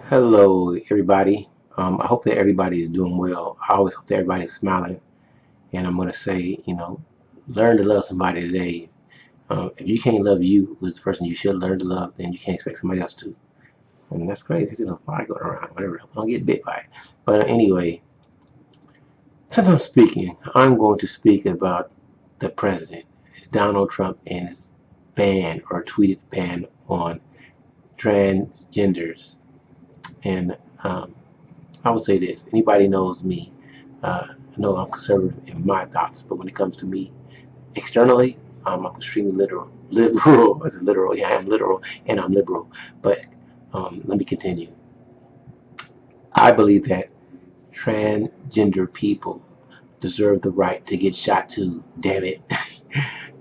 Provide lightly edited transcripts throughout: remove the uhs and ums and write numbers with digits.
Hello, everybody. I hope that everybody is doing well. I always hope that everybody is smiling. And I'm going to say, learn to love somebody today. If you can't love you, who's the person you should learn to love, then you can't expect somebody else to. And that's crazy. There's a fire going around, whatever. Don't get bit by it. But anyway, since I'm speaking, I'm going to speak about the president, Donald Trump, and his ban or tweeted ban on transgenders. And I would say this: anybody knows me, know I'm conservative in my thoughts, but when it comes to me externally, I'm extremely literal. Liberal, is it literal? Yeah, I am literal, and I'm liberal. But let me continue. I believe that transgender people deserve the right to get shot too. Damn it.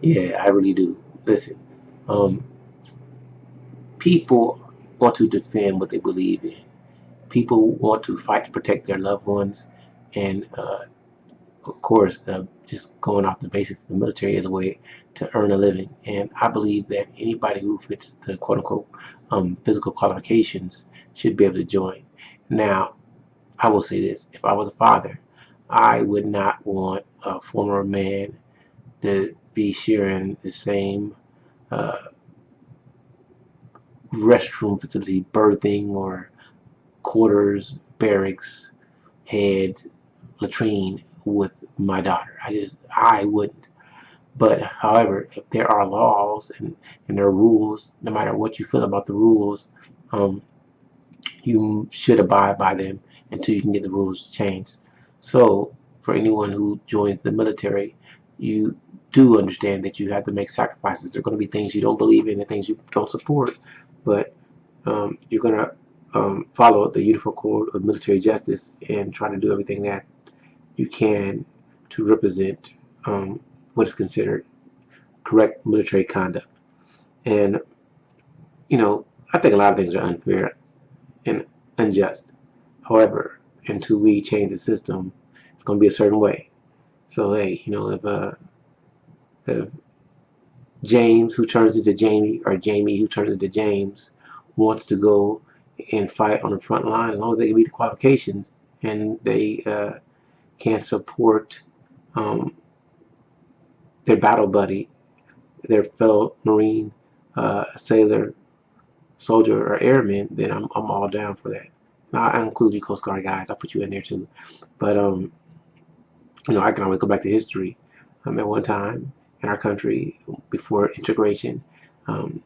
Yeah, I really do. Listen, um, people want to defend what they believe in. People want to fight to protect their loved ones, and of course, just going off the basics, the military is a way to earn a living. And I believe that anybody who fits the quote unquote physical qualifications should be able to join. Now, I will say this: if I was a father, I would not want a former man to be sharing the same uh, restroom facility, birthing, or quarters, barracks, head, latrine with my daughter. I wouldn't. But however, if there are laws and there are rules, no matter what you feel about the rules, um, you should abide by them until you can get the rules changed. So for anyone who joins the military, you do understand that you have to make sacrifices. There are going to be things you don't believe in and things you don't support, but you're going to follow the uniform code of military justice and try to do everything that you can to represent what is considered correct military conduct. And, I think a lot of things are unfair and unjust. However, until we change the system, it's going to be a certain way. So, hey, if James, who turns into Jamie, or Jamie, who turns into James, wants to go and fight on the front line, as long as they can meet the qualifications and they can support um, their battle buddy, their fellow Marine, sailor, soldier, or airman, then I'm all down for that. Now, I include you Coast Guard guys. I'll put you in there too. But I can always go back to history. At one time in our country, before integration, um,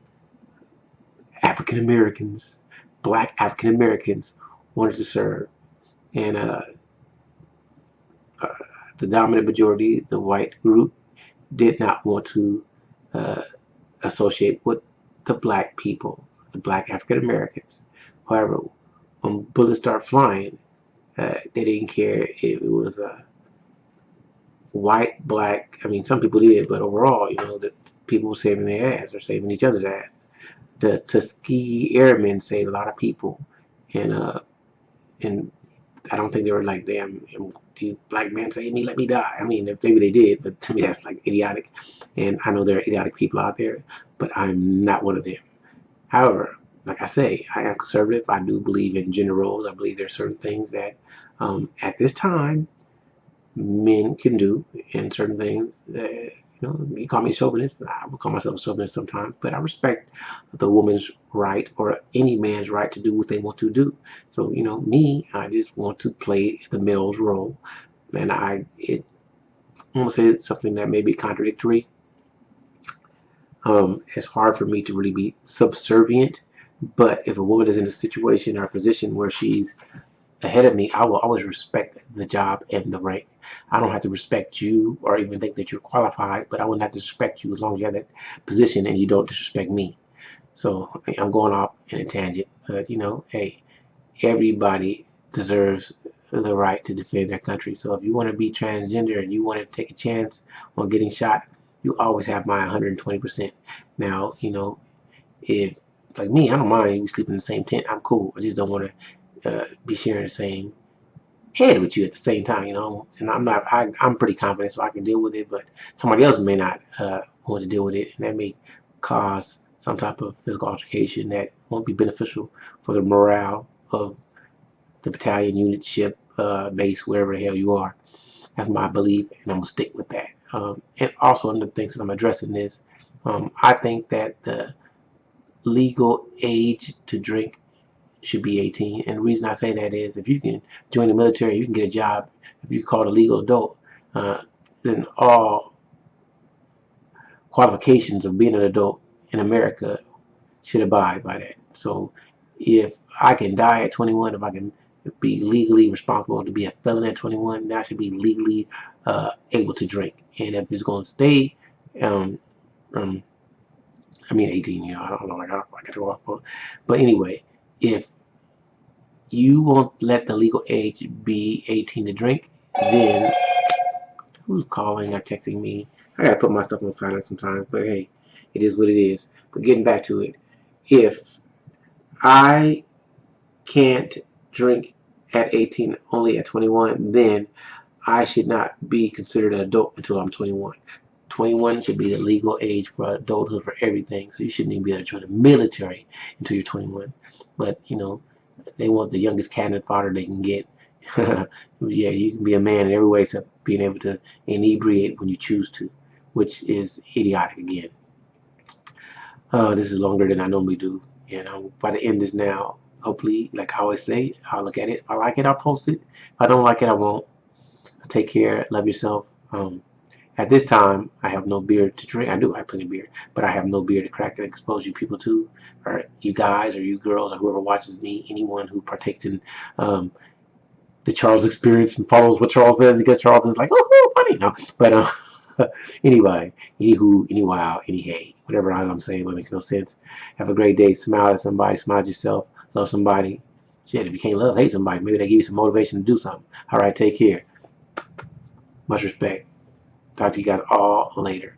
African Americans, Black African Americans, wanted to serve, and uh, the dominant majority, the white group, did not want to uh, associate with the black people, the black African Americans. However, when bullets start flying, they didn't care if it was a white, black. I mean, some people did, but overall, the people were saving their ass or saving each other's ass. The Tuskegee Airmen saved a lot of people, and and I don't think they were like, damn, the black man save me, let me die. I mean, maybe they did, but to me that's like idiotic. And I know there are idiotic people out there, but I'm not one of them. However, like I say, I am conservative. I do believe in gender roles. I believe there are certain things that at this time men can do, and certain things that, you call me chauvinist. I would call myself a chauvinist sometimes, but I respect the woman's right or any man's right to do what they want to do. So, me, I just want to play the male's role, and I'm gonna say something that may be contradictory. It's hard for me to really be subservient, but if a woman is in a situation or a position where she's ahead of me, I will always respect the job and the rank. I don't have to respect you or even think that you're qualified, but I will not disrespect you as long as you have that position and you don't disrespect me. So I'm going off in a tangent, but hey, everybody deserves the right to defend their country. So if you want to be transgender and you want to take a chance on getting shot, you always have my 120%. Now, if like me, I don't mind we sleep in the same tent. I'm cool. I just don't want to be sharing the same head with you at the same time, And I'm pretty confident, so I can deal with it. But somebody else may not want to deal with it, and that may cause some type of physical altercation that won't be beneficial for the morale of the battalion, unit, ship, base, wherever the hell you are. That's my belief, and I'm gonna stick with that. And also, another thing, since I'm addressing this, I think that the legal age to drink should be 18. And the reason I say that is if you can join the military, you can get a job. If you call a legal adult, then all qualifications of being an adult in America should abide by that. So if I can die at 21, if I can be legally responsible to be a felon at 21, then I should be legally able to drink. And if it's going to stay, um, um, I mean 18, you know, I don't know, I got to go off. But anyway, if you won't let the legal age be 18 to drink, then who's calling or texting me? I gotta put my stuff on silent sometimes, but hey, it is what it is. But getting back to it, if I can't drink at 18, only at 21, then I should not be considered an adult until I'm 21. 21 should be the legal age for adulthood for everything, so you shouldn't even be able to join the military until you're 21. But, you know, they want the youngest cannon fodder they can get. Yeah, you can be a man in every way except being able to inebriate when you choose to, which is idiotic again. This is longer than I normally do, and I'm about to end this now. Hopefully, like I always say, I'll look at it. If I like it, I'll post it. If I don't like it, I won't. Take care. Love yourself. At this time, I have no beer to drink. I do have plenty of beer, but I have no beer to crack and expose you people to, or you guys, or you girls, or whoever watches me, anyone who partakes in the Charles experience and follows what Charles says because Charles is like, oh, funny. No, but anyway, anywho, anyhow, any hey, whatever I'm saying, what makes no sense. Have a great day. Smile at somebody. Smile at yourself. Love somebody. Shit, if you can't love, hate somebody. Maybe they give you some motivation to do something. All right, take care. Much respect. Talk to you guys all later.